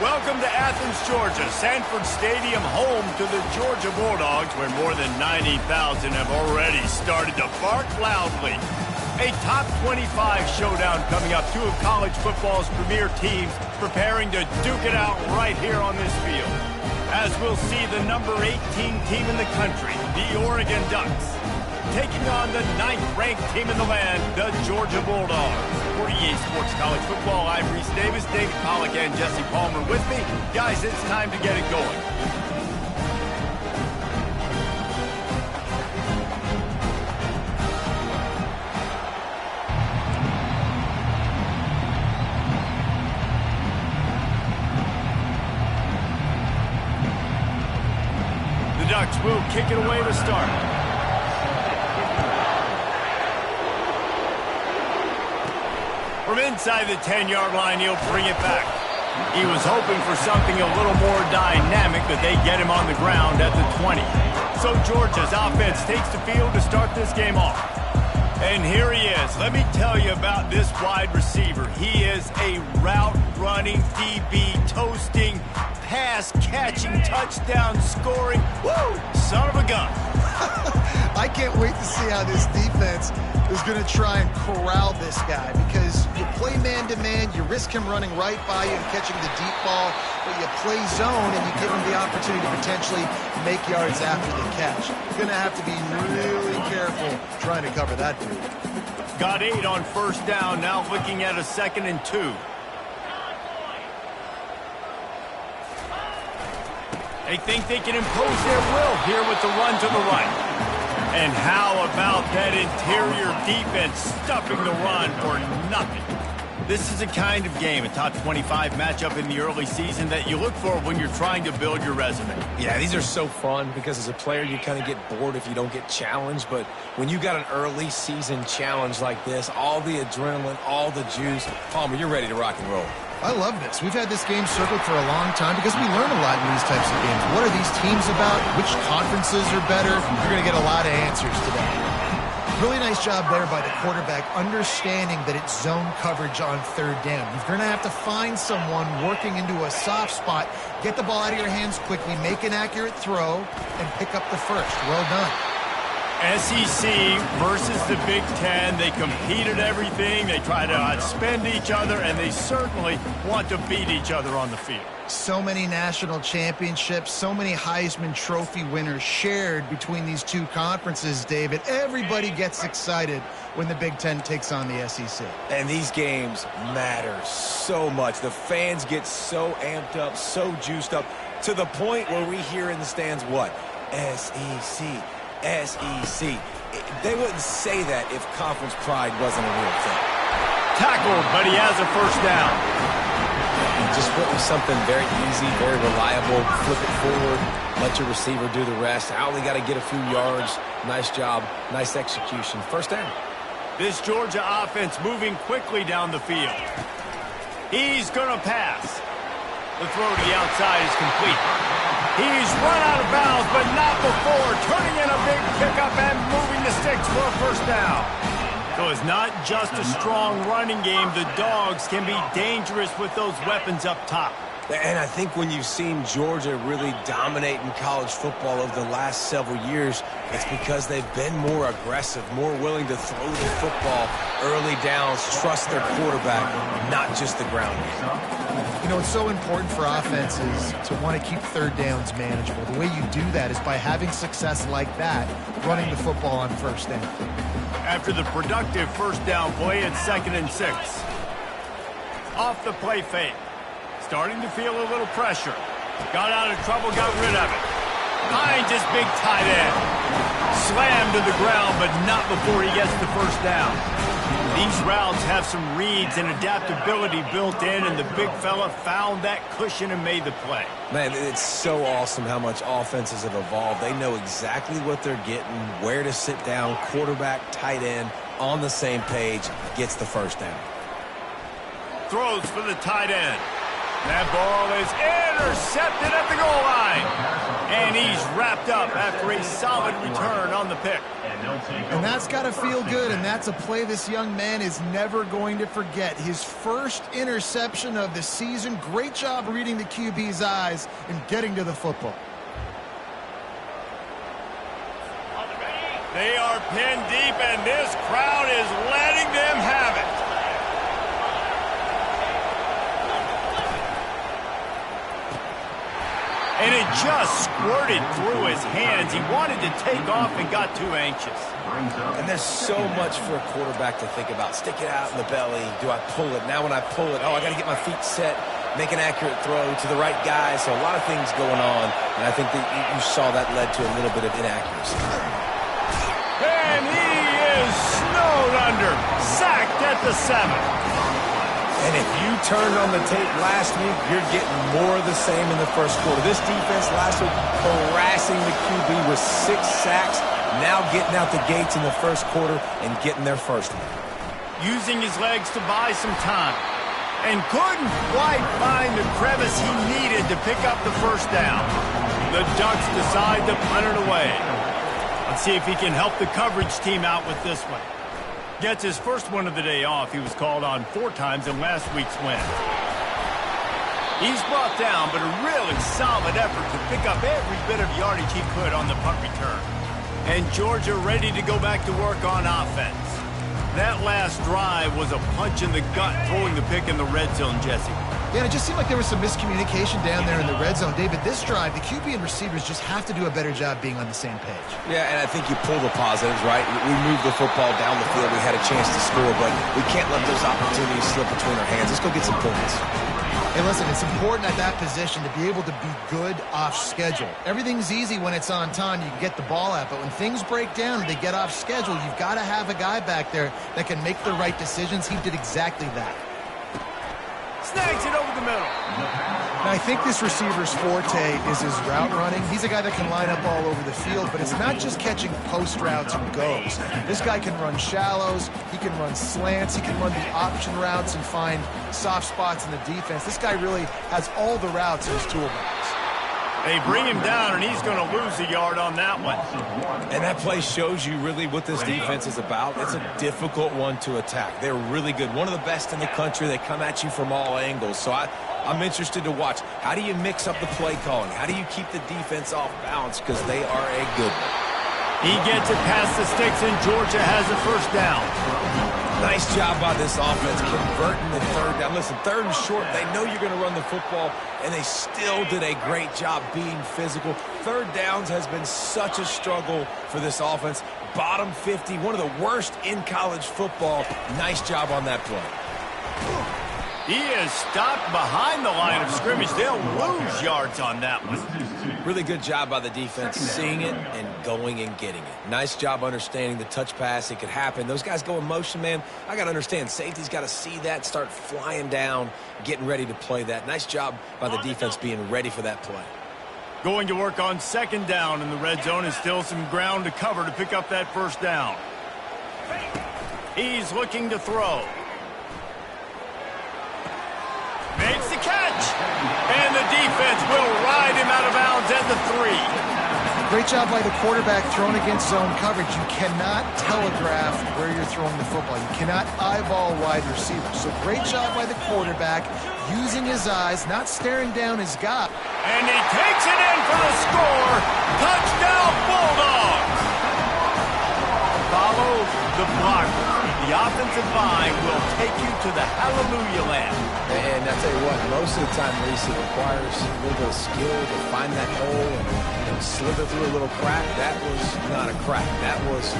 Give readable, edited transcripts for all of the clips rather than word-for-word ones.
Welcome to Athens, Georgia, Sanford Stadium, home to the Georgia Bulldogs, where more than 90,000 have already started to bark loudly. A top 25 showdown coming up. Two of college football's premier teams preparing to duke it out right here on this field. As we'll see the number 18 team in the country, the Oregon Ducks, taking on the 9th-ranked team in the land, the Georgia Bulldogs. For EA Sports College Football, I'm Reese Davis, David Pollack, and Jesse Palmer with me. Guys, it's time to get it going. The Ducks will kick it away to start. From inside the 10-yard line, he'll bring it back. He was hoping for something a little more dynamic, but they get him on the ground at the 20. So Georgia's offense takes the field to start this game off. And here he is. Let me tell you about this wide receiver. He is a route-running, DB, toasting, pass-catching, touchdown-scoring, woo, son of a gun. I can't wait to see how this defense is going to try and corral this guy, because you play man-to-man, you risk him running right by you and catching the deep ball, but you play zone and you give him the opportunity to potentially make yards after the catch. You're going to have to be really careful trying to cover that dude. Got 8 on first down, now looking at a 2nd and 2. They think they can impose their will here with the run to the right. And how about that interior defense stuffing the run for nothing? This is a kind of game, a top 25 matchup in the early season that you look for when you're trying to build your resume. Yeah, these are so fun because as a player you kind of get bored if you don't get challenged, but when you got an early season challenge like this, all the adrenaline, all the juice, Palmer, you're ready to rock and roll. I love this. We've had this game circled for a long time because we learn a lot in these types of games. What are these teams about? Which conferences are better? You're going to get a lot of answers today. Really nice job there by the quarterback, understanding that it's zone coverage on 3rd down. You're going to have to find someone working into a soft spot, get the ball out of your hands quickly, make an accurate throw, and pick up the first. Well done. SEC versus the Big Ten. They compete at everything. They try to outspend each other, and they certainly want to beat each other on the field. So many national championships, so many Heisman Trophy winners shared between these two conferences, David. Everybody gets excited when the Big Ten takes on the SEC. And these games matter so much. The fans get so amped up, so juiced up, to the point where we hear in the stands, what? SEC. SEC. They wouldn't say that if conference pride wasn't a real thing. Tackled, but he has a first down. Just went with something very easy, very reliable. Flip it forward, let your receiver do the rest. I only got to get a few yards. Nice job, nice execution. First down. This Georgia offense moving quickly down the field. He's going to pass. The throw to the outside is complete. He's run out of bounds, but not before turning in a big pickup and moving the sticks for a first down. So it's not just a strong running game. The Dogs can be dangerous with those weapons up top. And I think when you've seen Georgia really dominate in college football over the last several years, it's because they've been more aggressive, more willing to throw the football early downs, trust their quarterback, not just the ground game. You know, it's so important for offenses to want to keep 3rd downs manageable. The way you do that is by having success like that, running the football on 1st down. After the productive first down play, it's 2nd and 6. Off the play fake. Starting to feel a little pressure. Got out of trouble, got rid of it. Finds his big tight end. Slammed to the ground, but not before he gets the first down. These routes have some reads and adaptability built in, and the big fella found that cushion and made the play. Man, it's so awesome how much offenses have evolved. They know exactly what they're getting, where to sit down, quarterback, tight end, on the same page, gets the first down. Throws for the tight end. That ball is intercepted at the goal line. And he's wrapped up after a solid return on the pick. And that's got to feel good, and that's a play this young man is never going to forget. His first interception of the season. Great job reading the QB's eyes and getting to the football. They are pinned deep, and this crowd is letting them have it. And it just squirted through his hands. He wanted to take off and got too anxious. And there's so much for a quarterback to think about. Stick it out in the belly. Do I pull it? Now when I pull it, I got to get my feet set, make an accurate throw to the right guy. So a lot of things going on, and I think that you saw that led to a little bit of inaccuracy. And he is snowed under, sacked at the 7. And if you turned on the tape last week, you're getting more of the same in the first quarter. This defense last week harassing the QB with 6 sacks, now getting out the gates in the first quarter and getting their first one. Using his legs to buy some time. And couldn't quite find the crevice he needed to pick up the first down. The Ducks decide to punt it away. Let's see if he can help the coverage team out with this one. Gets his first one of the day off. He was called on 4 times in last week's win. He's brought down, but a really solid effort to pick up every bit of yardage he could on the punt return. And Georgia ready to go back to work on offense. That last drive was a punch in the gut, throwing the pick in the red zone, Jesse. Yeah, it just seemed like there was some miscommunication down there in the red zone. David, this drive, the QB and receivers just have to do a better job being on the same page. Yeah, and I think you pull the positives, right? We moved the football down the field. We had a chance to score, but we can't let those opportunities slip between our hands. Let's go get some points. Hey, listen, it's important at that position to be able to be good off schedule. Everything's easy when it's on time. You can get the ball out, but when things break down and they get off schedule, you've got to have a guy back there that can make the right decisions. He did exactly that. Snags it over the middle. Now, I think this receiver's forte is his route running. He's a guy that can line up all over the field, but it's not just catching post routes and goes. This guy can run shallows, he can run slants, he can run the option routes and find soft spots in the defense. This guy really has all the routes in his toolbox. They bring him down, and he's going to lose a yard on that one. And that play shows you really what this defense is about. It's a difficult one to attack. They're really good. One of the best in the country. They come at you from all angles. So I'm interested to watch. How do you mix up the play calling? How do you keep the defense off balance? Because they are a good one. He gets it past the sticks, and Georgia has a first down. Nice job by this offense converting the third down. Listen, third and short, they know you're going to run the football, and they still did a great job being physical. Third downs has been such a struggle for this offense. Bottom 50, one of the worst in college football. Nice job on that play. He is stopped behind the line of scrimmage. They'll lose yards on that one. Really good job by the defense, seeing it and going and getting it. Nice job understanding the touch pass. It could happen. Those guys go in motion, man. I got to understand. Safety's got to see that, start flying down, getting ready to play that. Nice job by the defense being ready for that play. Going to work on second down in the red zone is still some ground to cover to pick up that first down. He's looking to throw. Makes the catch. And the defense will ride him out of bounds at the 3. Great job by the quarterback throwing against zone coverage. You cannot telegraph where you're throwing the football. You cannot eyeball wide receivers. So great job by the quarterback using his eyes, not staring down his guy. And he takes it in for the score. Touchdown Bulldogs. Follow the blocker. The offensive line will take you to the hallelujah land. And I tell you what, most of the time, Reese, it requires a little bit of skill to find that hole and slither through a little crack. That was not a crack. That was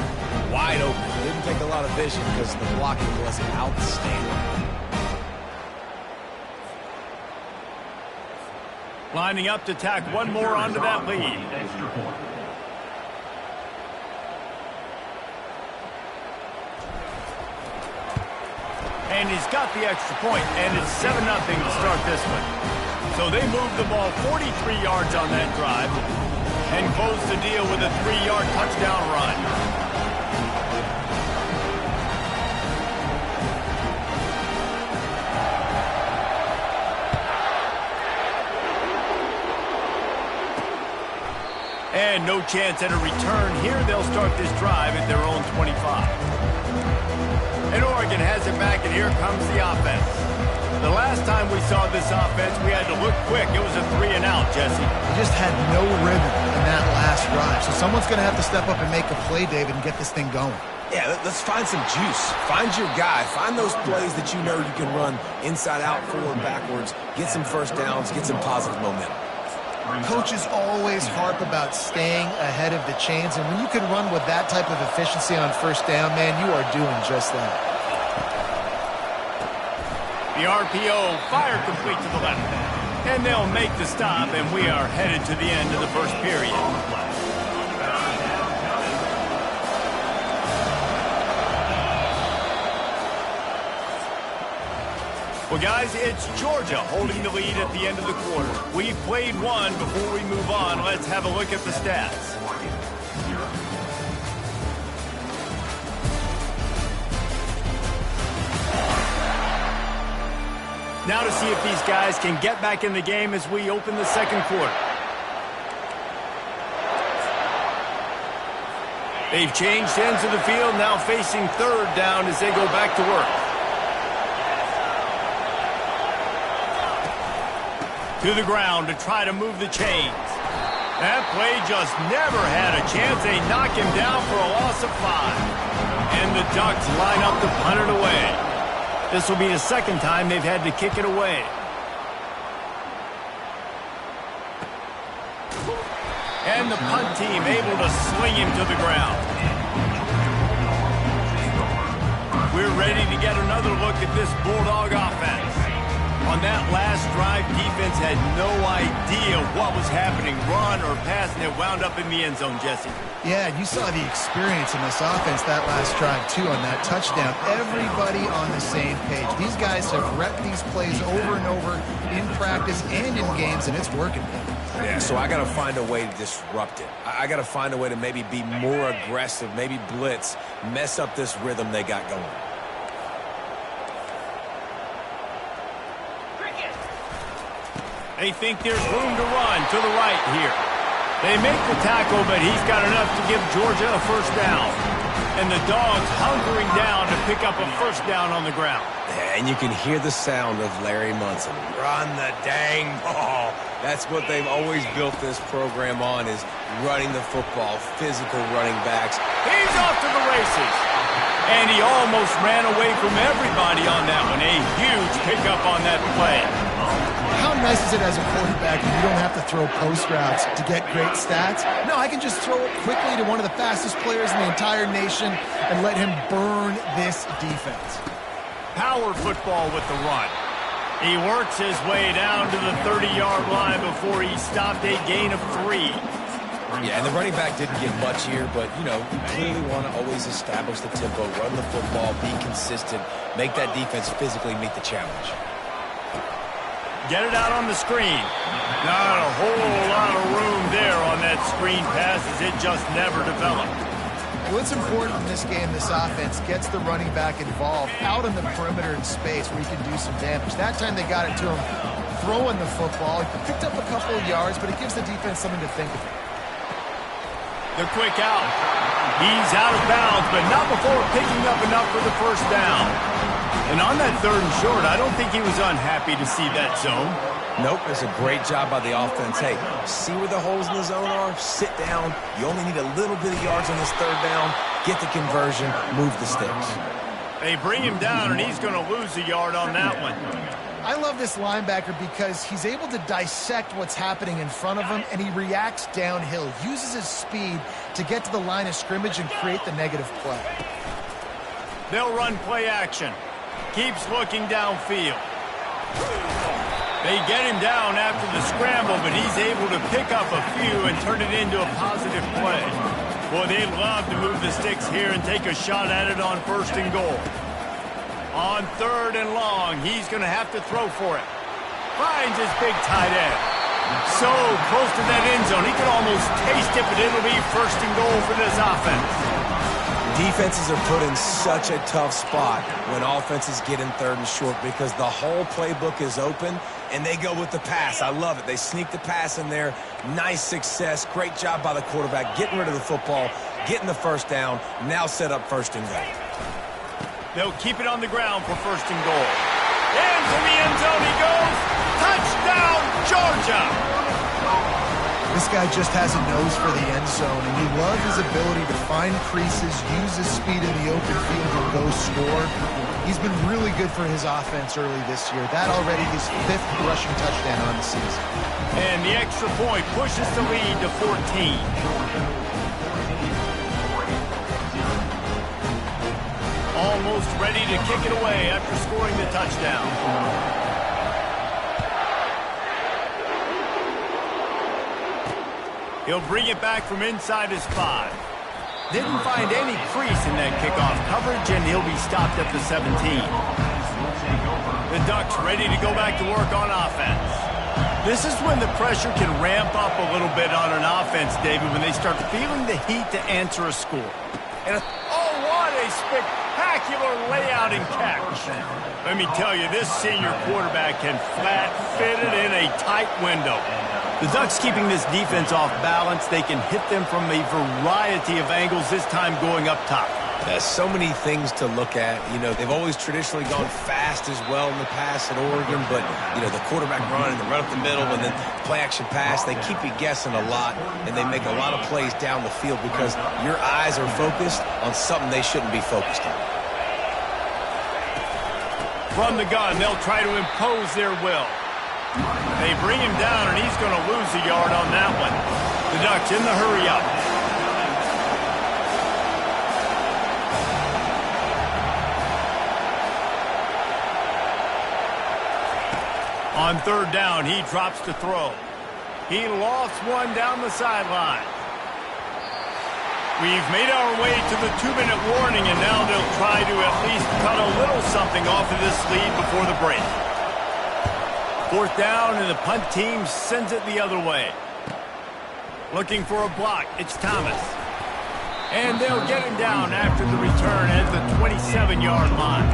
wide open. It didn't take a lot of vision because the blocking was outstanding. Lining up to tack one more onto that lead. And he's got the extra point, and it's 7-0 to start this one. So they move the ball 43 yards on that drive and close the deal with a 3-yard touchdown run. no chance at a return. Here they'll start this drive at their own 25. And Oregon has it back, and here comes the offense. The last time we saw this offense, we had to look quick. It was a 3-and-out, Jesse. They just had no rhythm in that last drive. So someone's going to have to step up and make a play, David, and get this thing going. Yeah, let's find some juice. Find your guy. Find those plays that you know you can run inside out, forward, backwards. Get some first downs. Get some positive momentum. Coaches always harp about staying ahead of the chains, and when you can run with that type of efficiency on first down, man, you are doing just that. The RPO, fire complete to the left. And they'll make the stop, and we are headed to the end of the first period. Well, guys, it's Georgia holding the lead at the end of the quarter. We've played one. Before we move on, let's have a look at the stats. Now to see if these guys can get back in the game as we open the second quarter. They've changed ends of the field, now facing third down as they go back to work. To the ground to try to move the chains. That play just never had a chance. They knock him down for a loss of 5. And the Ducks line up to punt it away. This will be the second time they've had to kick it away. And the punt team able to sling him to the ground. We're ready to get another look at this Bulldog offense. On that last drive, defense had no idea what was happening, run or pass, and it wound up in the end zone, Jesse. Yeah, and you saw the experience in this offense that last drive, too, on that touchdown. Everybody on the same page. These guys have repped these plays over and over in practice and in games, and it's working. Yeah, so I got to find a way to disrupt it. I got to find a way to maybe be more aggressive, maybe blitz, mess up this rhythm they got going. They think there's room to run to the right here. They make the tackle, but he's got enough to give Georgia a first down. And the Dogs hunkering down to pick up a first down on the ground. And you can hear the sound of Larry Munson. Run the dang ball. That's what they've always built this program on, is running the football, physical running backs. He's off to the races. And he almost ran away from everybody on that one. A huge pickup on that play. How nice is it as a quarterback when you don't have to throw post routes to get great stats? No, I can just throw it quickly to one of the fastest players in the entire nation and let him burn this defense. Power football with the run. He works his way down to the 30-yard line before he stopped a gain of 3. Yeah, and the running back didn't get much here, but, you know, you clearly want to always establish the tempo, run the football, be consistent, make that defense physically meet the challenge. Get it out on the screen. Not a whole lot of room there on that screen pass as it just never developed. What's important in this game, this offense gets the running back involved out on the perimeter in space where he can do some damage. That time they got it to him throwing the football. He picked up a couple of yards, but it gives the defense something to think about. The quick out. He's out of bounds, but not before picking up enough for the first down. And on that third and short, I don't think he was unhappy to see that zone. Nope, it's a great job by the offense. Hey, see where the holes in the zone are? Sit down. You only need a little bit of yards on this third down. Get the conversion. Move the sticks. They bring him down, and he's going to lose a yard on that one. I love this linebacker because he's able to dissect what's happening in front of him, and he reacts downhill, uses his speed to get to the line of scrimmage and create the negative play. They'll run play action. Keeps looking downfield. They get him down after the scramble, but he's able to pick up a few and turn it into a positive play. Boy, they'd love to move the sticks here and take a shot at it on first and goal. On third and long, he's going to have to throw for it. Finds his big tight end. So close to that end zone, he can almost taste it, but it'll be first and goal for this offense. Defenses are put in such a tough spot when offenses get in third and short because the whole playbook is open and they go with the pass. I love it. They sneak the pass in there. Nice success. Great job by the quarterback getting rid of the football, getting the first down, now set up first and goal. They'll keep it on the ground for first and goal. Into the end zone he goes. Touchdown, Georgia! This guy just has a nose for the end zone, and you love his ability to find creases, use his speed in the open field, and go score. He's been really good for his offense early this year. That already his 5th rushing touchdown on the season. And the extra point pushes the lead to 14. Almost ready to kick it away after scoring the touchdown. He'll bring it back from inside his 5. Didn't find any crease in that kickoff coverage, and he'll be stopped at the 17. The Ducks ready to go back to work on offense. This is when the pressure can ramp up a little bit on an offense, David, when they start feeling the heat to answer a score. And oh, what a spectacular layout and catch. Let me tell you, this senior quarterback can flat fit it in a tight window. The Ducks keeping this defense off balance. They can hit them from a variety of angles, this time going up top. So many things to look at. You know, they've always traditionally gone fast as well in the past at Oregon, but, you know, the quarterback run and the run up the middle and then play-action pass, they keep you guessing a lot, and they make a lot of plays down the field because your eyes are focused on something they shouldn't be focused on. From the gun, they'll try to impose their will. They bring him down, and he's going to lose a yard on that one. The Ducks in the hurry-up. On 3rd down, he drops to throw. He lost one down the sideline. We've made our way to the 2-minute warning, and now they'll try to at least cut a little something off of this lead before the break. 4th down, and the punt team sends it the other way. Looking for a block, it's Thomas. And they'll get him down after the return at the 27-yard line.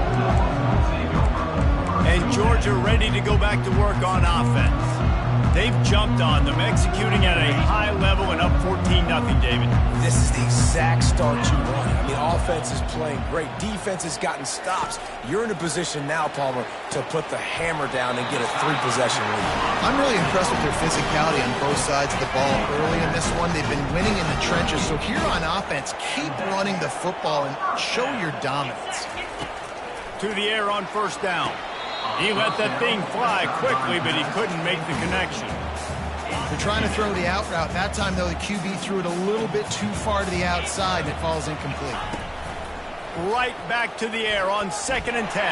And Georgia ready to go back to work on offense. They've jumped on them, executing at a high level and up 14-0, David. This is the exact start you want. I mean, offense is playing great. Defense has gotten stops. You're in a position now, Palmer, to put the hammer down and get a 3-possession lead. I'm really impressed with their physicality on both sides of the ball early in this one. They've been winning in the trenches. So here on offense, keep running the football and show your dominance. To the air on 1st down. He let that thing fly quickly, but he couldn't make the connection. They're trying to throw the out route. That time, though, the QB threw it a little bit too far to the outside, and it falls incomplete. Right back to the air on 2nd and 10.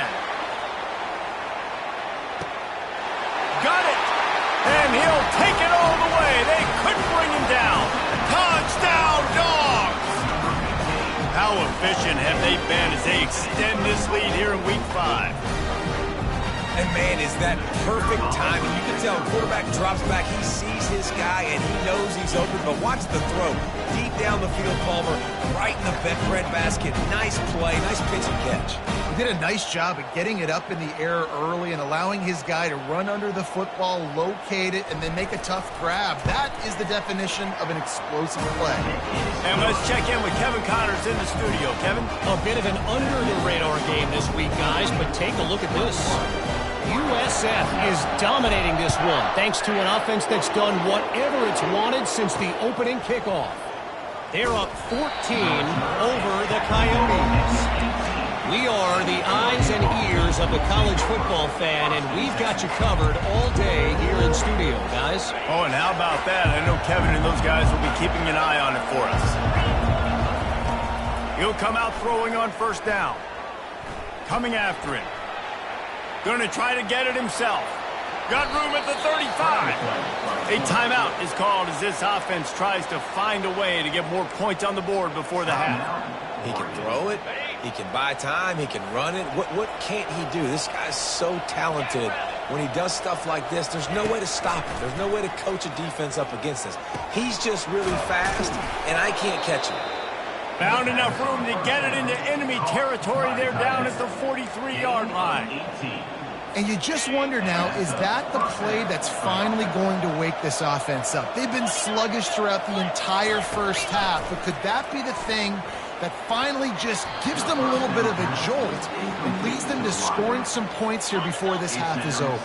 Got it! And he'll take it all the way. They couldn't bring him down. Touchdown, Dogs! How efficient have they been as they extend this lead here in Week 5? And, man, is that perfect timing. You can tell quarterback drops back. He sees his guy, and he knows he's open. But watch the throw. Deep down the field, Palmer, right in the bread basket. Nice play, nice pitch and catch. He did a nice job at getting it up in the air early and allowing his guy to run under the football, locate it, and then make a tough grab. That is the definition of an explosive play. And let's check in with Kevin Connors in the studio. Kevin? A bit of an under-the-radar game this week, guys, but take a look at this. USF is dominating this one, thanks to an offense that's done whatever it's wanted since the opening kickoff. They're up 14 over the Coyotes. We are the eyes and ears of the college football fan, and we've got you covered all day here in studio, guys. Oh, and how about that? I know Kevin and those guys will be keeping an eye on it for us. He'll come out throwing on 1st down. Coming after him. Going to try to get it himself. Got room at the 35. A timeout is called as this offense tries to find a way to get more points on the board before the half. He can throw it. He can buy time. He can run it. What can't he do? This guy's so talented. When he does stuff like this, there's no way to stop him. There's no way to coach a defense up against this. He's just really fast, and I can't catch him. Found enough room to get it into enemy territory. They're down at the 43-yard line. And you just wonder now, is that the play that's finally going to wake this offense up? They've been sluggish throughout the entire first half, but could that be the thing that finally just gives them a little bit of a jolt and leads them to scoring some points here before this half is over?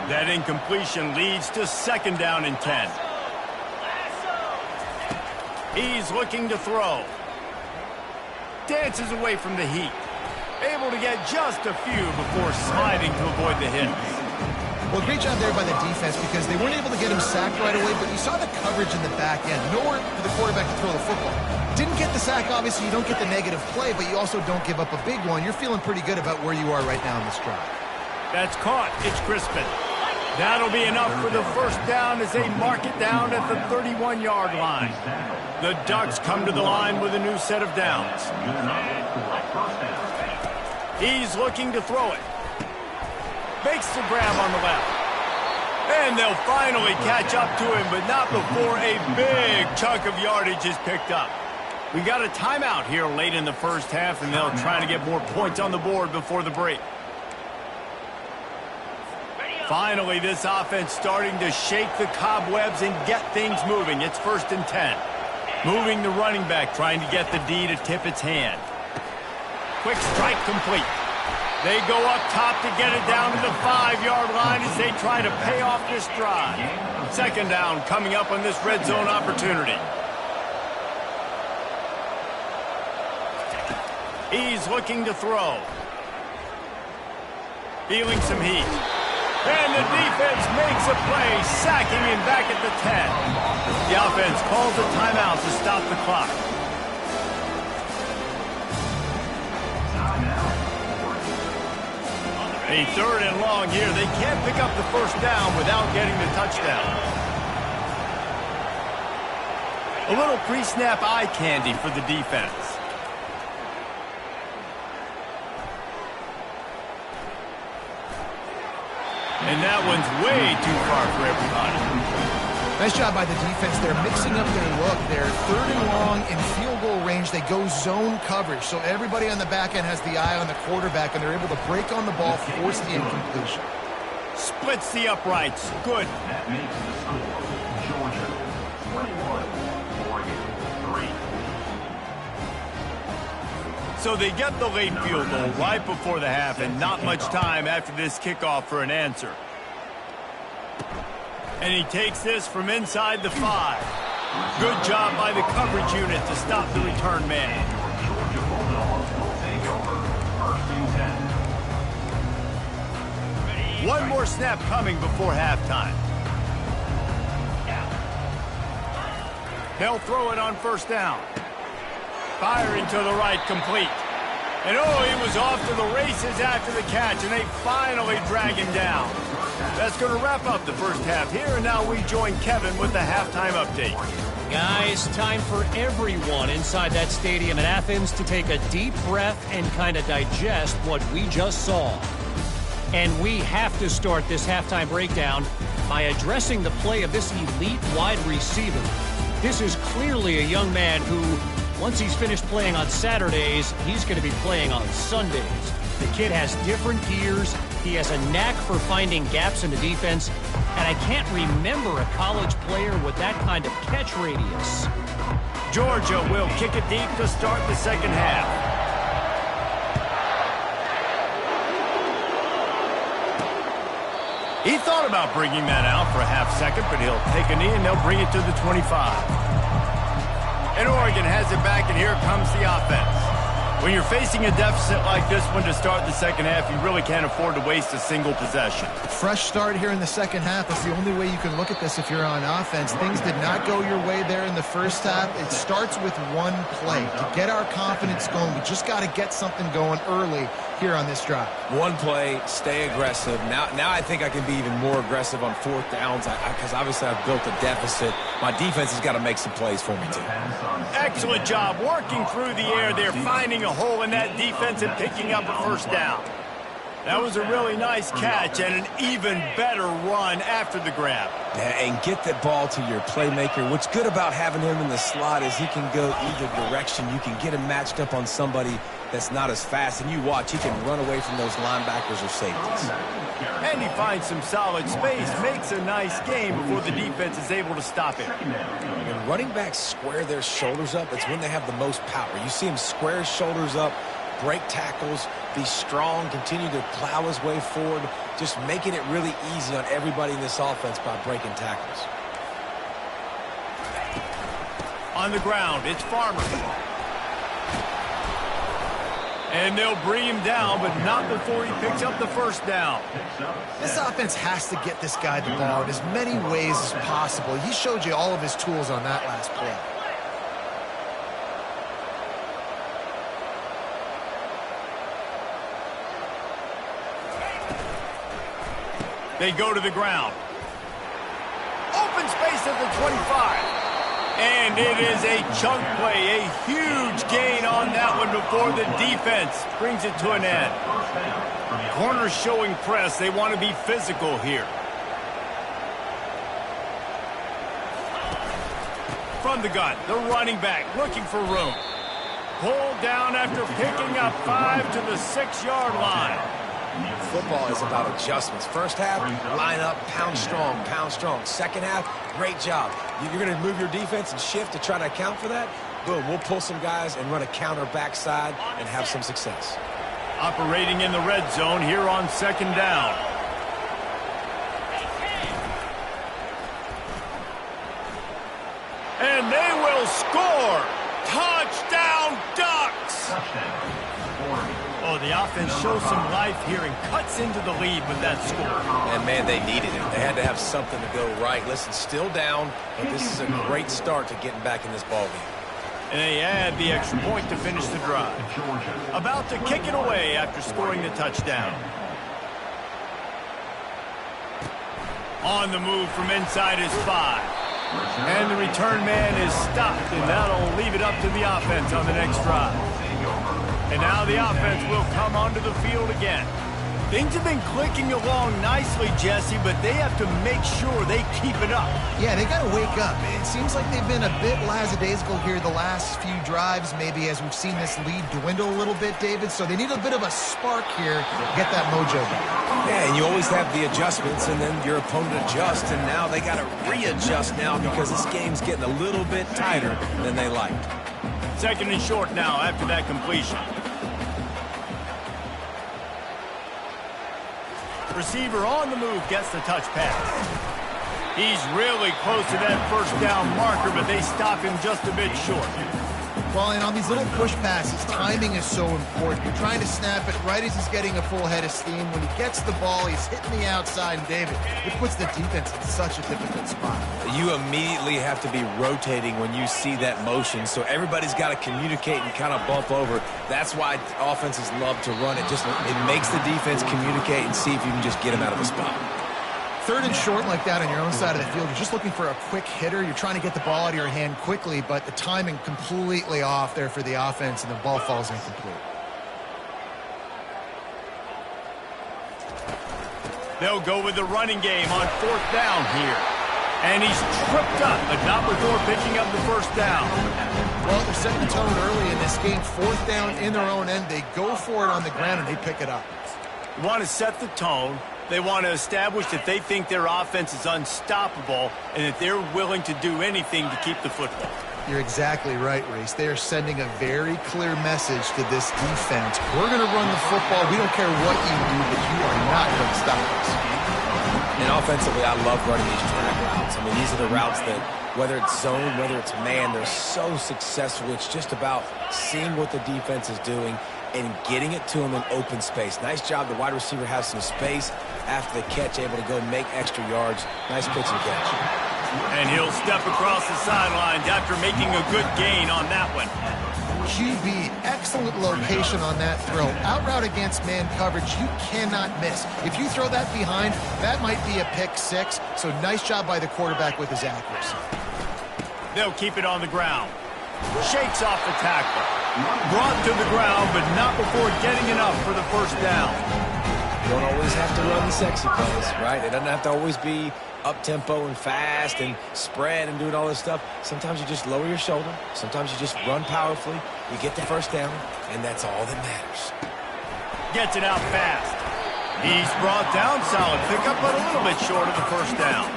That incompletion leads to 2nd down and 10. He's looking to throw. Dances away from the heat. Able to get just a few before sliding to avoid the hits. Well, great job there by the defense because they weren't able to get him sacked right away, but you saw the coverage in the back end. Nowhere for the quarterback to throw the football. Didn't get the sack, obviously. You don't get the negative play, but you also don't give up a big one. You're feeling pretty good about where you are right now in this drive. That's caught. It's Crispin. That'll be enough for the 1st down as they mark it down at the 31-yard line. The Ducks come to the line with a new set of downs. He's looking to throw it. Makes the grab on the left. And they'll finally catch up to him, but not before a big chunk of yardage is picked up. We got a timeout here late in the first half, and they'll try to get more points on the board before the break. Finally, this offense starting to shake the cobwebs and get things moving. It's 1st and 10. Moving the running back, trying to get the D to tip its hand. Quick strike complete. They go up top to get it down to the 5-yard line as they try to pay off this drive. 2nd down coming up on this red zone opportunity. He's looking to throw. Feeling some heat. And the defense makes a play, sacking him back at the 10. The offense calls a timeout to stop the clock. A 3rd and long here. They can't pick up the 1st down without getting the touchdown. A little pre-snap eye candy for the defense. And that one's way too far for everybody. Nice job by the defense. They're mixing up their look. They're 3rd and long in field goal range. They go zone coverage. So everybody on the back end has the eye on the quarterback, and they're able to break on the ball, force the incompletion. Splits the uprights. Good. That makes the score Georgia 21, Oregon 3. So they get the late field goal right before the half, and not much time after this kickoff for an answer. And he takes this from inside the 5. Good job by the coverage unit to stop the return man. Georgia Bulldogs will take over 1st and 10. One more snap coming before halftime. They'll throw it on 1st down. Firing to the right, complete. And oh, he was off to the races after the catch, and they finally drag him down. That's going to wrap up the first half here, and now we join Kevin with the halftime update. Guys, time for everyone inside that stadium in Athens to take a deep breath and kind of digest what we just saw. And we have to start this halftime breakdown by addressing the play of this elite wide receiver. This is clearly a young man who, once he's finished playing on Saturdays, he's going to be playing on Sundays. The kid has different gears. He has a knack for finding gaps in the defense. And I can't remember a college player with that kind of catch radius. Georgia will kick it deep to start the second half. He thought about bringing that out for a half second, but he'll take a knee and they'll bring it to the 25. And Oregon has it back, and here comes the offense. When you're facing a deficit like this one to start the second half, you really can't afford to waste a single possession. Fresh start here in the second half. That's the only way you can look at this if you're on offense. Things did not go your way there in the first half. It starts with one play. To get our confidence going, we just got to get something going early here on this drive. One play, stay aggressive. Now I think I can be even more aggressive on 4th downs because obviously I've built a deficit. My defense has got to make some plays for me, too. Excellent job working through the air. They're finding a hole in that defense and picking up a 1st down. That was a really nice catch and an even better run after the grab. Yeah, and get the ball to your playmaker. What's good about having him in the slot is he can go either direction. You can get him matched up on somebody that's not as fast, and you watch, he can run away from those linebackers or safeties. And he finds some solid space, makes a nice game before the defense is able to stop him. When running backs square their shoulders up, it's when they have the most power. You see him square his shoulders up, break tackles, be strong, continue to plow his way forward, just making it really easy on everybody in this offense by breaking tackles. On the ground, it's Farmer. And they'll bring him down, but not before he picks up the first down. This offense has to get this guy the ball in as many ways as possible. He showed you all of his tools on that last play. They go to the ground. Open space at the 25. And it is a chunk play, a huge gain on that one before the defense brings it to an end. Corners showing press. They want to be physical here. From the gun, the running back looking for room. Pulled down after picking up 5 to the 6-yard line. Football is about adjustments. First half, line up, pound strong. Second half, great job. You're going to move your defense and shift to try to account for that. Boom, we'll pull some guys and run a counter backside and have some success. Operating in the red zone here on second down. And they will score. Touchdown, Ducks! Oh, the offense shows some life here and cuts into the lead with that score. And, man, they needed it. They had to have something to go right. Listen, still down, but this is a great start to getting back in this ballgame. And they add the extra point to finish the drive. About to kick it away after scoring the touchdown. On the move from inside his 5. And the return man is stopped, and that'll leave it up to the offense on the next drive. And now the offense will come onto the field again. Things have been clicking along nicely, Jesse, but they have to make sure they keep it up. Yeah, they got to wake up. It seems like they've been a bit lackadaisical here the last few drives, maybe as we've seen this lead dwindle a little bit, David. So they need a bit of a spark here to get that mojo back. Yeah, and you always have the adjustments, and then your opponent adjusts, and now they got to readjust now because this game's getting a little bit tighter than they liked. Second and short now after that completion. Receiver on the move gets the touch pass. He's really close to that first down marker, but they stop him just a bit short. Well, and on these little push passes, timing is so important. You're trying to snap it right as he's getting a full head of steam. When he gets the ball, he's hitting the outside, and David, it puts the defense in such a difficult spot. You immediately have to be rotating when you see that motion, so everybody's got to communicate and kind of bump over. That's why offenses love to run it. It makes the defense communicate and see if you can just get them out of the spot. Third and short like that on your own side of the field, you're just looking for a quick hitter. You're trying to get the ball out of your hand quickly, but the timing completely off there for the offense, and the ball falls incomplete. They'll go with the running game on fourth down here. And he's tripped up, but not before picking up the first down. Well, they're setting the tone early in this game. Fourth down in their own end. They go for it on the ground, and they pick it up. You want to set the tone. They want to establish that they think their offense is unstoppable and that they're willing to do anything to keep the football. You're exactly right, Reese. They are sending a very clear message to this defense. We're going to run the football. We don't care what you do, but you are not going to stop us. And offensively, I love running these track routes. I mean, these are the routes that, whether it's zone, whether it's man, they're so successful. It's just about seeing what the defense is doing and getting it to him in open space. Nice job. The wide receiver has some space after the catch, able to go make extra yards. Nice pitch and catch. And he'll step across the sidelines after making a good gain on that one. QB, excellent location on that throw. Out route against man coverage, you cannot miss. If you throw that behind, that might be a pick six. So nice job by the quarterback with his accuracy. They'll keep it on the ground. Shakes off the tackle. Brought to the ground, but not before getting enough for the first down. You don't always have to run the sexy plays, right? It doesn't have to always be up-tempo and fast and spread and doing all this stuff. Sometimes you just lower your shoulder. Sometimes you just run powerfully. You get the first down, and that's all that matters. Gets it out fast. He's brought down, solid pickup, but a little bit short of the first down.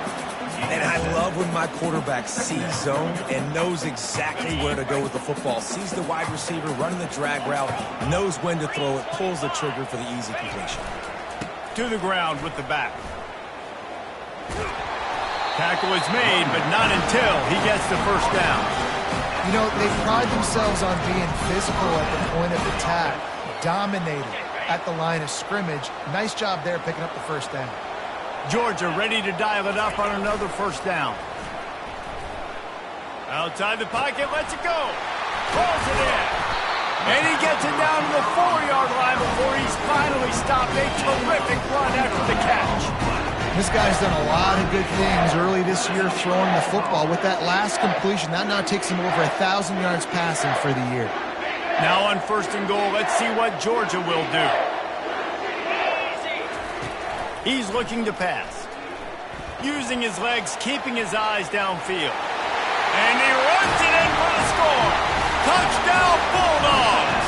And I love when my quarterback sees zone and knows exactly where to go with the football. Sees the wide receiver running the drag route, knows when to throw it, pulls the trigger for the easy completion. To the ground with the back. Tackle is made, but not until he gets the first down. You know, they pride themselves on being physical at the point of attack, dominating at the line of scrimmage. Nice job there picking up the first down. Georgia ready to dial it up on another first down. Outside the pocket, lets it go. Throws it in. And he gets it down to the 4-yard line before he's finally stopped. A terrific run after the catch. This guy's done a lot of good things early this year throwing the football. With that last completion, that now takes him over 1,000 yards passing for the year. Now on first and goal, let's see what Georgia will do. He's looking to pass. Using his legs, keeping his eyes downfield. And he runs it in for the score. Touchdown, Bulldogs!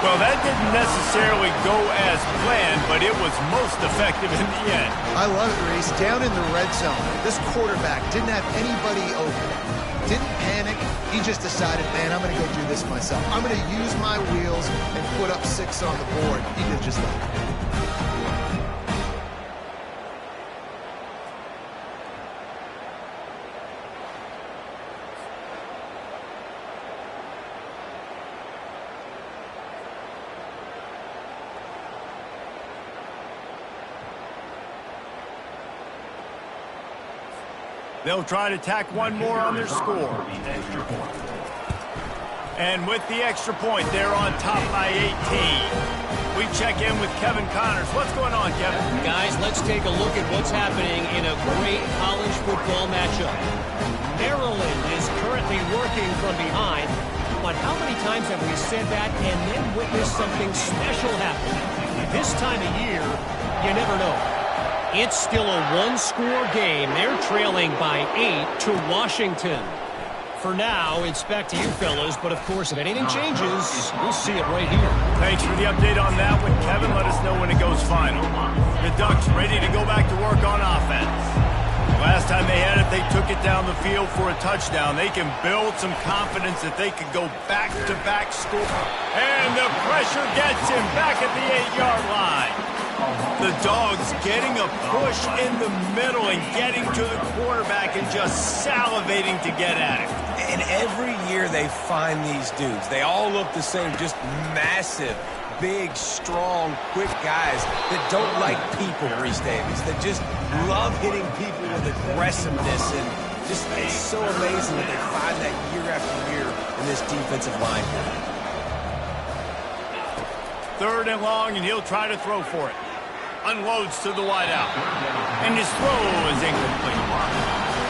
Well, that didn't necessarily go as planned, but it was most effective in the end. I love it, Reese. Down in the red zone, this quarterback didn't have anybody open. Didn't panic. He just decided, man, I'm going to go do this myself. I'm going to use my wheels and put up 6 on the board. He did just that. They'll try to tack one more on their score. And with the extra point, they're on top by 18. We check in with Kevin Connors. What's going on, Kevin? Guys, let's take a look at what's happening in a great college football matchup. Maryland is currently working from behind, but how many times have we said that and then witnessed something special happen? This time of year, you never know. It's still a one-score game. They're trailing by 8 to Washington. For now, it's back to you fellas, but of course, if anything changes, we'll see it right here. Thanks for the update on that one, Kevin. Let us know when it goes final. The Ducks ready to go back to work on offense. Last time they had it, they took it down the field for a touchdown. They can build some confidence that they could go back-to-back score. And the pressure gets him back at the 8-yard line. The Dogs getting a push in the middle and getting to the quarterback and just salivating to get at it. And every year they find these dudes. They all look the same, just massive, big, strong, quick guys that don't like people, Reese Davies, that just love hitting people with aggressiveness. And just it's so amazing that they find that year after year in this defensive line. 3rd and long, and he'll try to throw for it. Unloads to the wideout. And his throw is incomplete.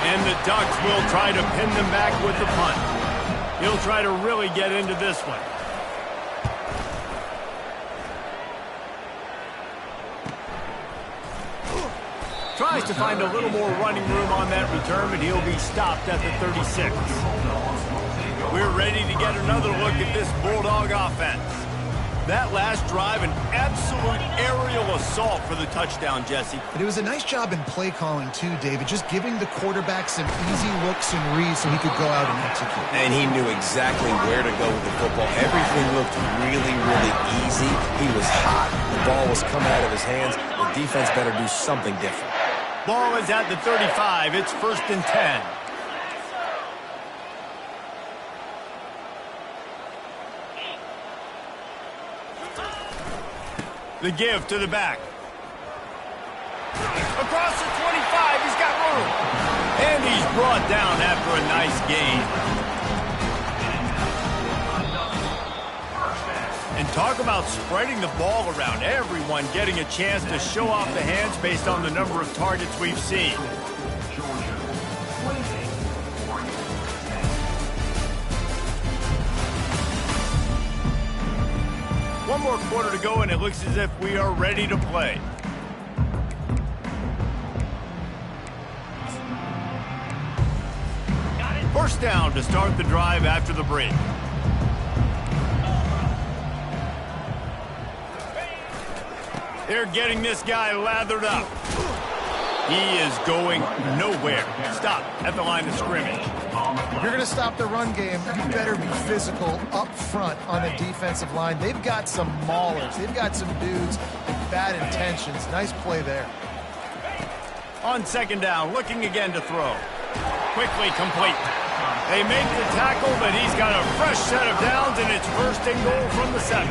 And the Ducks will try to pin them back with the punt. He'll try to really get into this one. Tries to find a little more running room on that return, but he'll be stopped at the 36. We're ready to get another look at this Bulldog offense. That last drive, an absolute aerial assault for the touchdown, Jesse. But it was a nice job in play calling, too, David, just giving the quarterback some easy looks and reads so he could go out and execute. And he knew exactly where to go with the football. Everything looked really, really easy. He was hot. The ball was coming out of his hands. The defense better do something different. Ball is at the 35. It's 1st and 10. The give to the back. Across the 25, he's got room. And he's brought down after a nice gain. And talk about spreading the ball around. Everyone getting a chance to show off the hands based on the number of targets we've seen. One more quarter to go, and it looks as if we are ready to play. First down to start the drive after the break. They're getting this guy lathered up. He is going nowhere. Stop at the line of scrimmage. If you're going to stop the run game, you better be physical up front on the defensive line. They've got some maulers. They've got some dudes with bad intentions. Nice play there. On second down, looking again to throw. Quickly complete. They make the tackle, but he's got a fresh set of downs, and it's first and goal from the 7.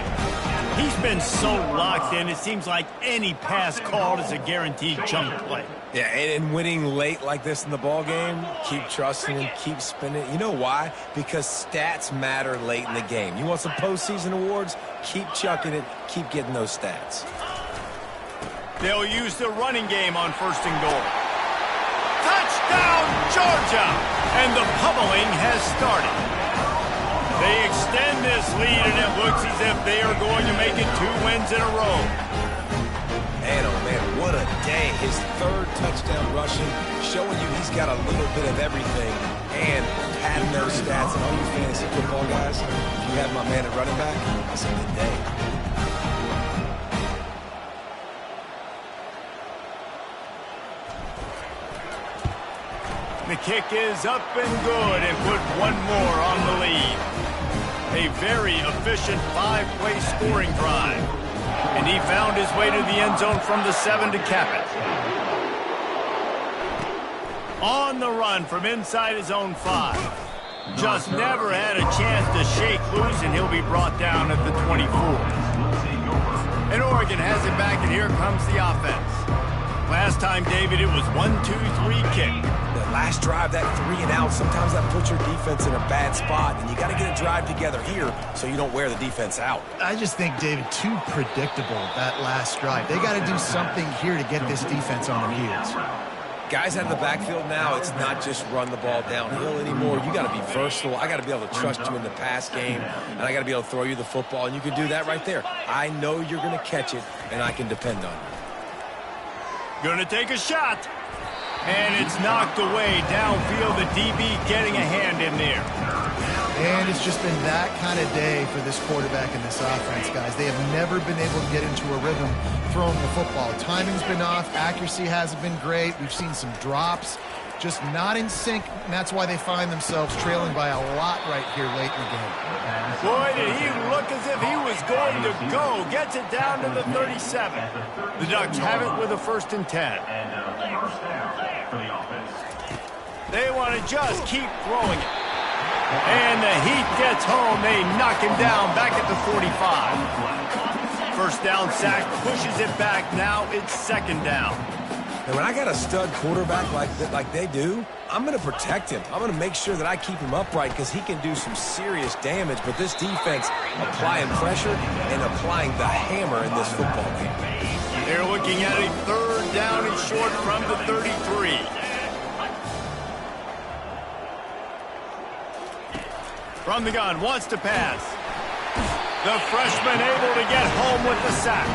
He's been so locked in, it seems like any pass called is a guaranteed chunk play. Yeah, and winning late like this in the ball game, keep trusting and keep spinning. You know why? Because stats matter late in the game. You want some postseason awards? Keep chucking it. Keep getting those stats. They'll use the running game on first and goal. Touchdown, Georgia! And the pummeling has started. They extend this lead, and it looks as if they are going to make it 2 wins in a row. Man, oh man, what a day. His 3rd touchdown rushing, showing you he's got a little bit of everything and padding those stats. And all you fantasy football guys, if you have my man at running back, it's a good day. The kick is up and good and put one more on the lead. A very efficient 5-play scoring drive. And he found his way to the end zone from the 7 to cap it. On the run from inside his own 5. Just never had a chance to shake loose, and he'll be brought down at the 24. And Oregon has it back, and here comes the offense. Last time, David, it was 1-2-3 kick. The last drive, that 3 and out, sometimes that puts your defense in a bad spot, and you got to get a drive together here so you don't wear the defense out. I just think, David, too predictable, that last drive. They got to do something here to get this defense on their heels. Guys out of the backfield now, it's not just run the ball downhill anymore. You got to be versatile. I got to be able to trust you in the pass game, and I got to be able to throw you the football, and you can do that right there. I know you're going to catch it, and I can depend on you. Gonna take a shot. And it's knocked away downfield. The DB getting a hand in there. And it's just been that kind of day for this quarterback and this offense, guys. They have never been able to get into a rhythm throwing the football. Timing's been off. Accuracy hasn't been great. We've seen some drops. Just not in sync, and that's why they find themselves trailing by a lot right here late in the game. Boy, did he look as if he was going to go. Gets it down to the 37. The Ducks have it with a 1st and 10. They want to just keep throwing it. And the heat gets home. They knock him down back at the 45. First down sack, pushes it back. Now it's 2nd down. And when I got a stud quarterback like they do, I'm going to protect him. I'm going to make sure that I keep him upright because he can do some serious damage. But this defense applying pressure and applying the hammer in this football game. They're looking at a 3rd down and short from the 33. From the gun, wants to pass. The freshman able to get home with the sack.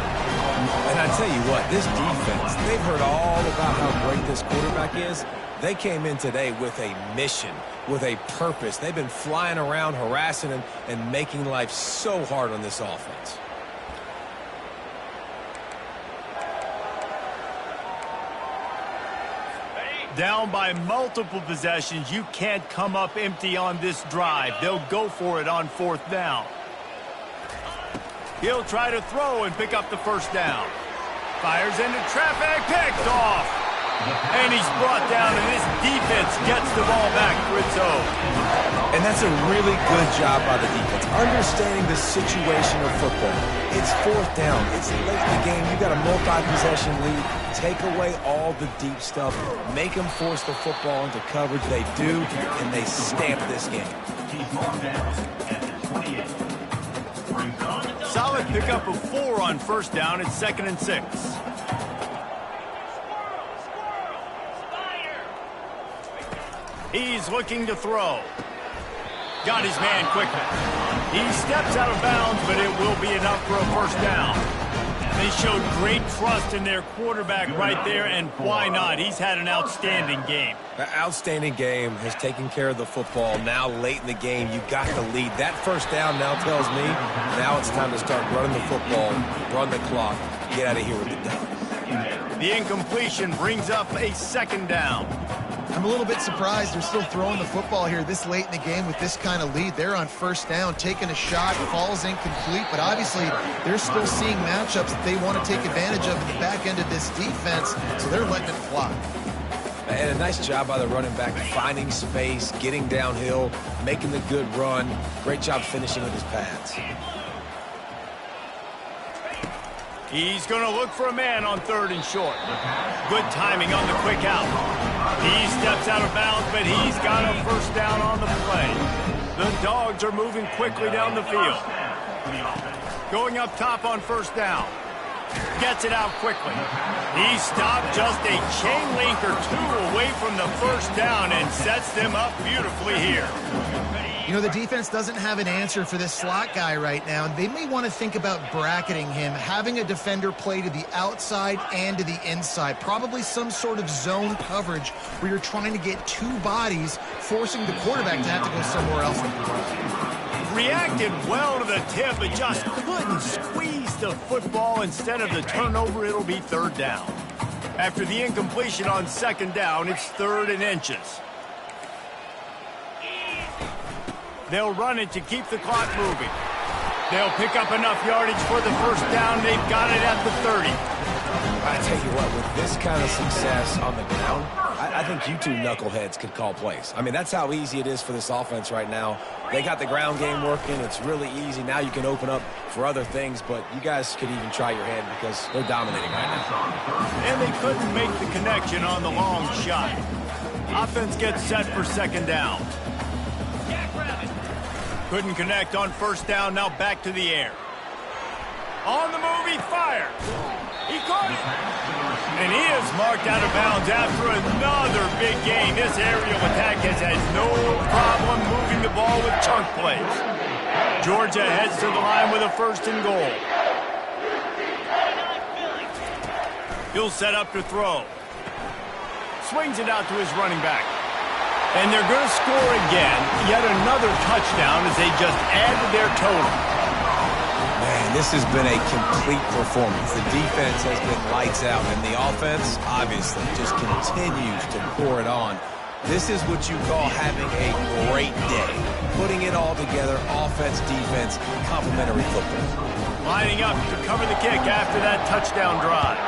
And I tell you what, this defense, they've heard all about how great this quarterback is. They came in today with a mission, with a purpose. They've been flying around, harassing him, and making life so hard on this offense. Down by multiple possessions, you can't come up empty on this drive. They'll go for it on 4th down. He'll try to throw and pick up the 1st down. Fires into traffic, picked off. And he's brought down, and this defense gets the ball back for its own. And that's a really good job by the defense, understanding the situation of football. It's 4th down. It's late in the game. You got a multi-possession lead. Take away all the deep stuff. Make them force the football into coverage. They do, and they stamp this game. Solid pickup of 4 on 1st down. It's 2nd and 6. He's looking to throw. Got his man quickly. He steps out of bounds, but it will be enough for a first down. They showed great trust in their quarterback right there, and why not? He's had an outstanding game. An outstanding game, has taken care of the football. Now late in the game, you got the lead. That first down now tells me now it's time to start running the football, run the clock, get out of here with the dub. The incompletion brings up a second down. I'm a little bit surprised they're still throwing the football here this late in the game with this kind of lead. They're on first down, taking a shot, falls incomplete, but obviously they're still seeing matchups that they want to take advantage of in the back end of this defense, so they're letting it fly. And a nice job by the running back, finding space, getting downhill, making the good run. Great job finishing with his pads. He's going to look for a man on 3rd and short. Good timing on the quick out. He steps out of bounds, but he's got a first down on the play. The Dogs are moving quickly down the field. Going up top on first down. Gets it out quickly. He stopped just a chain link or two away from the first down and sets them up beautifully here. You know, the defense doesn't have an answer for this slot guy right now. They may want to think about bracketing him, having a defender play to the outside and to the inside. Probably some sort of zone coverage where you're trying to get two bodies, forcing the quarterback to have to go somewhere else. Reacted well to the tip, but just couldn't squeeze the football. Instead of the turnover, it'll be 3rd down. After the incompletion on 2nd down, it's 3rd and inches. They'll run it to keep the clock moving. They'll pick up enough yardage for the first down. They've got it at the 30. I tell you what, with this kind of success on the ground, I think you two knuckleheads could call plays. I mean, that's how easy it is for this offense right now. They got the ground game working. It's really easy. Now you can open up for other things, but you guys could even try your hand because they're dominating right now. And they couldn't make the connection on the long shot. Offense gets set for 2nd down. Couldn't connect on first down, now back to the air. On the move, he fired. He caught it. And he is marked out of bounds after another big gain. This aerial attack has had no problem moving the ball with chunk plays. Georgia heads to the line with a 1st and goal. He'll set up to throw. Swings it out to his running back. And they're going to score again, yet another touchdown as they just added their total. Man, this has been a complete performance. The defense has been lights out, and the offense, obviously, just continues to pour it on. This is what you call having a great day. Putting it all together, offense, defense, complementary football. Lining up to cover the kick after that touchdown drive.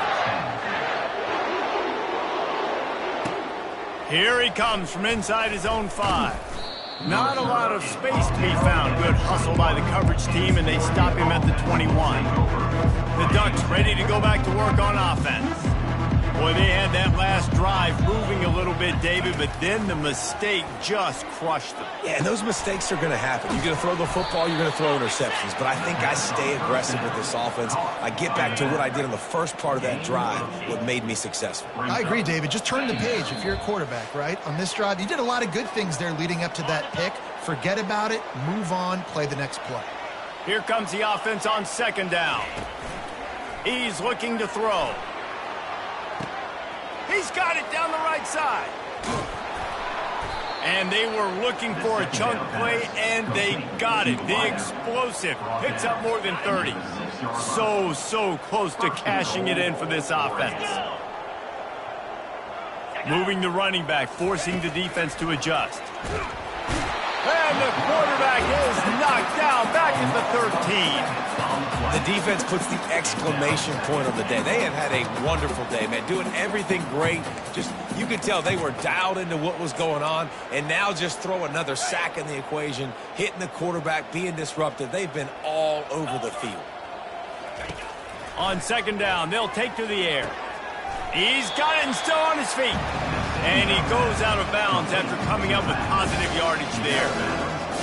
Here he comes from inside his own 5. Not a lot of space to be found. Good hustle by the coverage team, and they stop him at the 21. The Ducks ready to go back to work on offense. Boy, they had that last drive moving a little bit, David, but then the mistake just crushed them. Yeah, and those mistakes are going to happen. You're going to throw the football, you're going to throw interceptions. But I think I stay aggressive with this offense. I get back to what I did in the first part of that drive, what made me successful. I agree, David. Just turn the page if you're a quarterback, right? On this drive, you did a lot of good things there leading up to that pick. Forget about it, move on, play the next play. Here comes the offense on 2nd down. He's looking to throw. He's got it down the right side. And they were looking for a chunk play, and they got it. The explosive picks up more than 30. So close to cashing it in for this offense. Moving the running back, forcing the defense to adjust. And the quarterback is knocked down back at the 13. The defense puts the exclamation point on the day. They have had a wonderful day, man. Doing everything great. Just, you could tell they were dialed into what was going on. And now just throw another sack in the equation, hitting the quarterback, being disruptive. They've been all over the field. On 2nd down, they'll take to the air. He's got it and still on his feet. And he goes out of bounds after coming up with positive yardage there.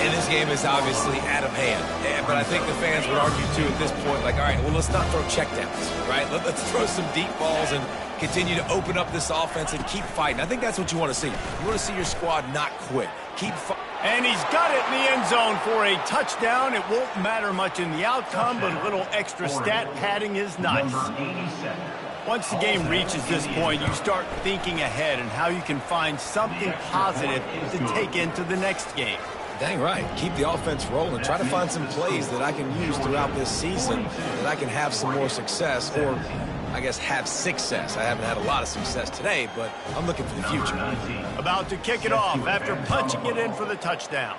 And this game is obviously out of hand. that, but I think the fans would argue, too, at this point, like, all right, well, let's not throw checkdowns, right? Let's throw some deep balls and continue to open up this offense and keep fighting. I think that's what you want to see. You want to see your squad not quit. Keep fighting. And he's got it in the end zone for a touchdown. It won't matter much in the outcome, but a little extra stat padding is nice. Once the game reaches this point, you start thinking ahead and how you can find something positive to take into the next game. Dang right. Keep the offense rolling. Try to find some plays that I can use throughout this season that I can have some more success, or I guess have success. I haven't had a lot of success today, but I'm looking for the future. About to kick it off after punching it in for the touchdown.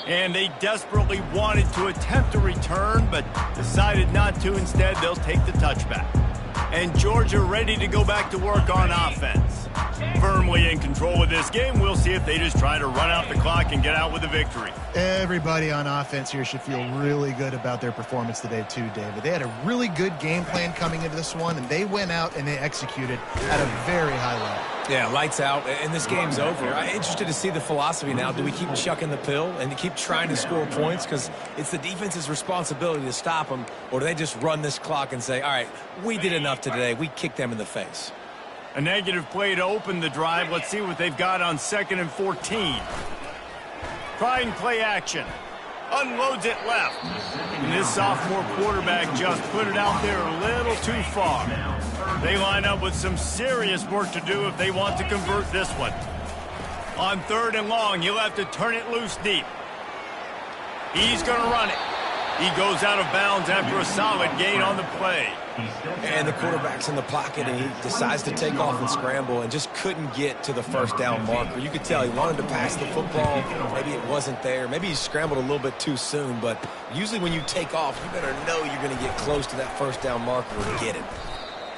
And they desperately wanted to attempt a return, but decided not to. Instead, they'll take the touchback. And Georgia ready to go back to work on offense. Firmly in control of this game. We'll see if they just try to run out the clock and get out with a victory. Everybody on offense here should feel really good about their performance today too, David. They had a really good game plan coming into this one, and they went out and they executed at a very high level. Yeah, lights out, and this game's over. I'm interested to see the philosophy now. Do we keep chucking the pill and to keep trying to score points because it's the defense's responsibility to stop them, or do they just run this clock and say, all right, we did enough today. We kicked them in the face. A negative play to open the drive. Let's see what they've got on 2nd and 14. Trying play action. Unloads it left. And this sophomore quarterback just put it out there a little too far. They line up with some serious work to do if they want to convert this one. On 3rd and long, he'll have to turn it loose deep. He's going to run it. He goes out of bounds after a solid gain on the play. And the quarterback's in the pocket, and he decides to take off and scramble and just couldn't get to the first down marker. You could tell he wanted to pass the football. Maybe it wasn't there. Maybe he scrambled a little bit too soon. But usually when you take off, you better know you're going to get close to that first down marker and get it.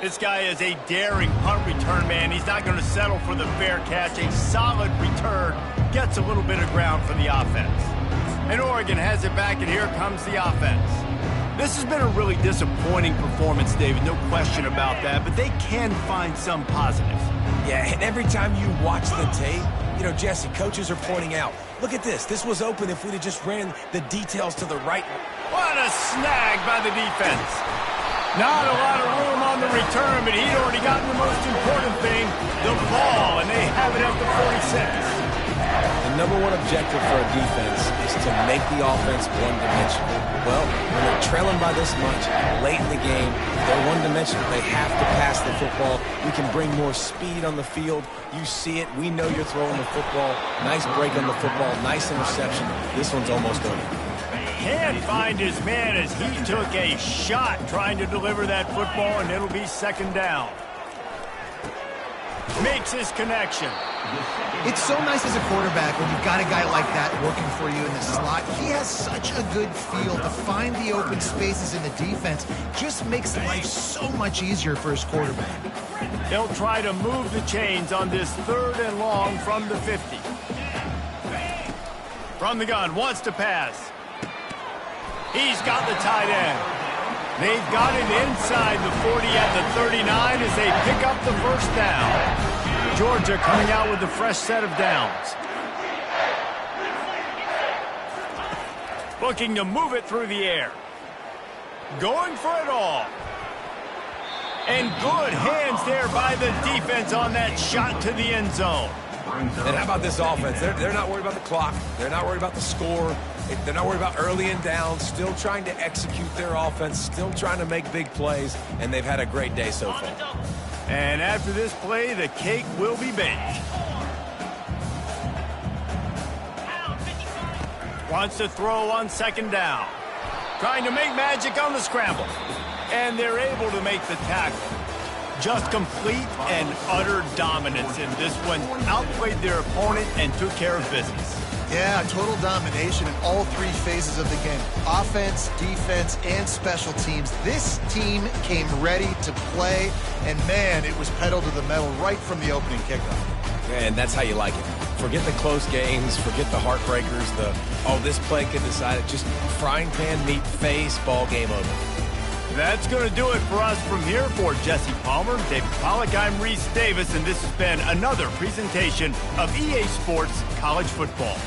This guy is a daring punt return man. He's not going to settle for the fair catch. A solid return gets a little bit of ground for the offense. And Oregon has it back, and here comes the offense. This has been a really disappointing performance, David, no question about that, but they can find some positives. Yeah, and every time you watch the tape, you know, Jesse, coaches are pointing out, look at this. This was open if we'd have just ran the details to the right. What a snag by the defense. Not a lot of room on the return, but he'd already gotten the most important thing, the ball, and they have it at the 46. The #1 objective for a defense is to make the offense one-dimensional. Well, when they're trailing by this much late in the game, they're one-dimensional. They have to pass the football. We can bring more speed on the field. You see it. We know you're throwing the football. Nice break on the football. Nice interception. This one's almost over. Can't find his man as he took a shot trying to deliver that football, and it'll be 2nd down. Makes his connection. It's so nice as a quarterback when you've got a guy like that working for you in the slot. He has such a good feel to find the open spaces in the defense. Just makes life so much easier for his quarterback. They'll try to move the chains on this 3rd and long from the 50. From the gun, wants to pass. He's got the tight end. They've got it inside the 40 at the 39 as they pick up the 1st down. Georgia coming out with a fresh set of downs. Looking to move it through the air. Going for it all. And good hands there by the defense on that shot to the end zone. And how about this offense? They're not worried about the clock. They're not worried about the score. They're not worried about early and down. Still trying to execute their offense. Still trying to make big plays. And they've had a great day so far. And after this play, the cake will be baked. Wants to throw on 2nd down. Trying to make magic on the scramble. And they're able to make the tackle. Just complete and utter dominance in this one. Outplayed their opponent and took care of business. Yeah, total domination in all 3 phases of the game. Offense, defense, and special teams. This team came ready to play, and man, it was pedal to the metal right from the opening kickoff. And that's how you like it. Forget the close games, forget the heartbreakers, this play could decide it. Just frying pan meat face, ball game over. That's going to do it for us from here. For Jesse Palmer, David Pollack, I'm Reese Davis, and this has been another presentation of EA Sports College Football.